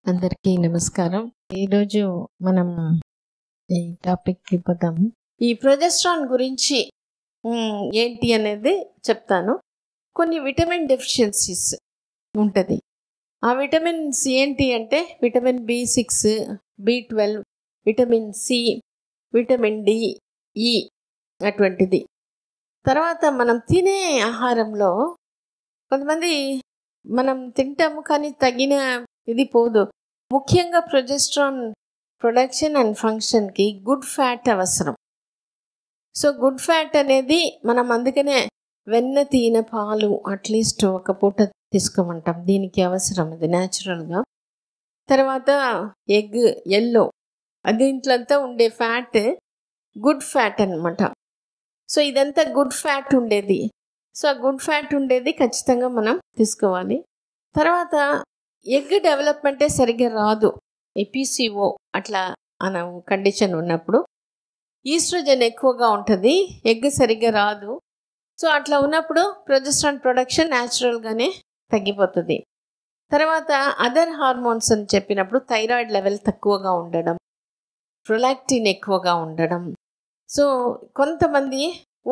అందరికీ నమస్కారం. ఈరోజు మనం ఈ టాపిక్కి పోతాము. ఈ ప్రొజెస్ట్రాన్ గురించి ఏంటి అనేది చెప్తాను. కొన్ని విటమిన్ డెఫిషియన్సీస్ ఉంటుంది. ఆ విటమిన్స్ ఏంటి అంటే vitamin B6, B12, vitamin C, vitamin D, ఈ అటువంటిది. తర్వాత మనం తినే ఆహారంలో కొంతమంది మనం తింటాము కానీ తగిన ఇది పోదు. ముఖ్యంగా ప్రొజెస్ట్రాన్ ప్రొడక్షన్ అండ్ ఫంక్షన్కి గుడ్ ఫ్యాట్ అవసరం. సో గుడ్ ఫ్యాట్ అనేది మనం అందుకనే వెన్న తీన పాలు అట్లీస్ట్ ఒక పూట తీసుకోమంటాం. దీనికి అవసరం అది న్యాచురల్గా. తర్వాత ఎగ్ ఎల్లో దీంట్లంతా ఉండే ఫ్యాట్ గుడ్ ఫ్యాట్ అనమాట. సో ఇదంతా గుడ్ ఫ్యాట్ ఉండేది. సో ఆ గుడ్ ఫ్యాట్ ఉండేది ఖచ్చితంగా మనం తీసుకోవాలి. తర్వాత ఎగ్ డెవలప్మెంటే సరిగ్గా రాదు. ఎపిసిఓ అట్లా అన కండిషన్ ఉన్నప్పుడు ఈస్ట్రోజన్ ఎక్కువగా ఉంటుంది, ఎగ్ సరిగ్గా రాదు. సో అట్లా ఉన్నప్పుడు ప్రొజెస్ట్రాన్ ప్రొడక్షన్ న్యాచురల్గానే తగ్గిపోతుంది. తర్వాత అదర్ హార్మోన్స్ అని చెప్పినప్పుడు థైరాయిడ్ లెవెల్ తక్కువగా ఉండడం, ప్రొలాక్టిన్ ఎక్కువగా ఉండడం. సో కొంతమంది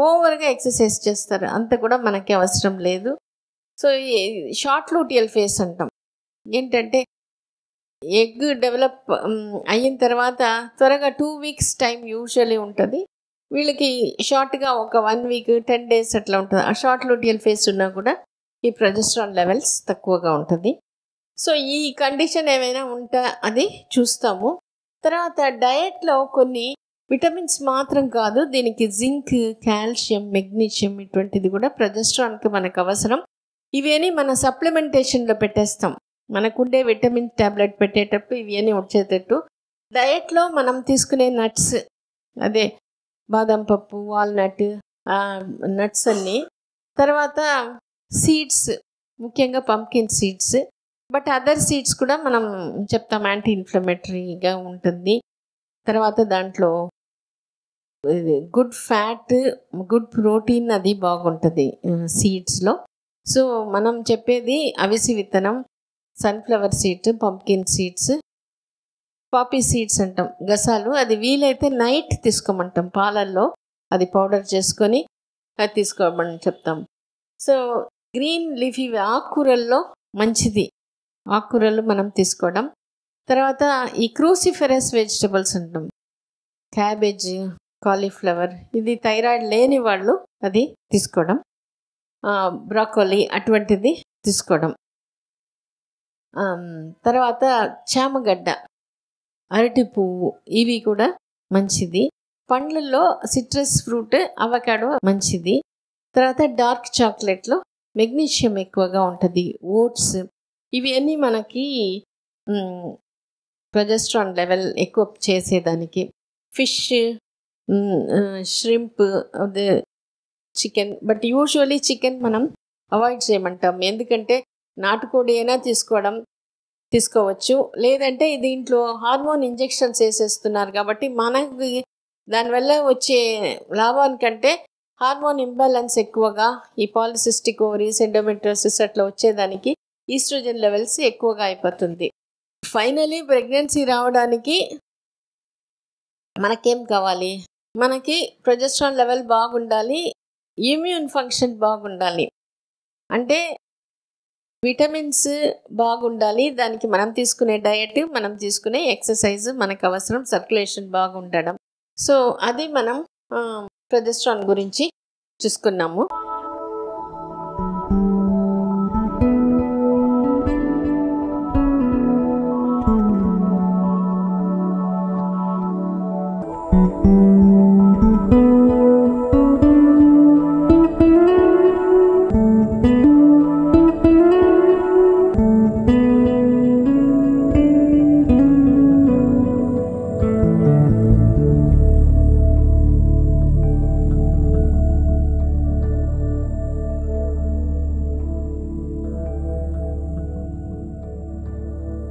ఓవర్గా ఎక్సర్సైజ్ చేస్తారు, అంత కూడా మనకి అవసరం లేదు. సో ఈ షార్ట్ లూటియల్ ఫేస్ అంటాం. ఏంటంటే ఎగ్ డెవలప్ అయిన తర్వాత త్వరగా 2 weeks టైం యూజువల్లీ ఉంటుంది. వీళ్ళకి షార్ట్గా ఒక 1 week 10 days అట్లా ఉంటుంది. ఆ షార్ట్ లూటియల్ ఫేస్ ఉన్నా కూడా ఈ ప్రొజెస్ట్రాన్ లెవెల్స్ తక్కువగా ఉంటుంది. సో ఈ కండిషన్ ఏమైనా ఉంటే అది చూస్తాము. తర్వాత డయట్లో కొన్ని విటమిన్స్ మాత్రం కాదు, దీనికి జింక్, కాల్షియం, మెగ్నీషియం ఇటువంటిది కూడా ప్రొజెస్ట్రాన్కి మనకు అవసరం. ఇవన్నీ మన సప్లిమెంటేషన్లో పెట్టేస్తాం. మనకుండే విటమిన్ ట్యాబ్లెట్ పెట్టేటప్పుడు ఇవన్నీ వచ్చేటట్టు డయట్లో మనం తీసుకునే నట్స్, అదే బాదం పప్పు, వాల్నట్, నట్స్ అన్నీ. తర్వాత సీడ్స్, ముఖ్యంగా pumpkin seeds, but other seeds కూడా మనం చెప్తాం యాంటీ ఇన్ఫ్లమేటరీగా ఉంటుంది. తర్వాత దాంట్లో గుడ్ ఫ్యాట్, గుడ్ ప్రోటీన్ అది బాగుంటుంది సీడ్స్లో. సో మనం చెప్పేది అవిసి విత్తనం, sunflower seeds, pumpkin seeds, poppy seeds అంటాం, గసాలు. అది వీలైతే నైట్ తీసుకోమంటాం, పాలల్లో అది పౌడర్ చేసుకొని అది తీసుకోమని చెప్తాం. సో గ్రీన్ లీఫీ ఆకుకూరల్లో మంచిది, ఆకుకూరలు మనం తీసుకోవడం. తర్వాత ఈ క్రూసిఫెరస్ వెజిటబుల్స్ అంటాం, క్యాబేజ్, కాలీఫ్లవర్, ఇది థైరాయిడ్ లేని వాళ్ళు అది తీసుకోవడం. బ్రాకోలీ అటువంటిది తీసుకోవడం. తర్వాత చామగడ్డ, అరటి పువ్వు, ఇవి కూడా మంచిది. పండ్లలో సిట్రస్ ఫ్రూట్, అవకాడో మంచిది. తర్వాత డార్క్ చాక్లెట్లో మెగ్నీషియం ఎక్కువగా ఉంటుంది. ఓట్స్, ఇవి అన్నీ మనకి ప్రొజెస్ట్రాన్ లెవెల్ ఎక్కువ చేసేదానికి. Fish, shrimp, chicken, but usually chicken మనం అవాయిడ్ చేయమంటాం. ఎందుకంటే నాటుకోడి అయినా తీసుకోవచ్చు, లేదంటే దీంట్లో హార్మోన్ ఇంజెక్షన్స్ వేసేస్తున్నారు కాబట్టి మనకి దానివల్ల వచ్చే లాభానికంటే హార్మోన్ ఇంబ్యాలెన్స్ ఎక్కువగా, ఈ పాలిసిస్టిక్ ఓవరీస్, ఎండోమెట్రియోసిస్ అట్లా వచ్చేదానికి ఈస్ట్రోజన్ లెవెల్స్ ఎక్కువగా అయిపోతుంది. ఫైనలీ ప్రెగ్నెన్సీ రావడానికి మనకేం కావాలి? మనకి ప్రొజెస్ట్రాన్ లెవెల్ బాగుండాలి, ఇమ్యూన్ ఫంక్షన్ బాగుండాలి. అంటే విటమిన్స్ బాగుండాలి, దానికి మనం తీసుకునే డయట్, మనం తీసుకునే ఎక్సర్సైజ్ మనకు అవసరం, సర్క్యులేషన్ బాగుండడం. సో అది మనం ప్రొజెస్ట్రాన్ గురించి చూసుకున్నాము.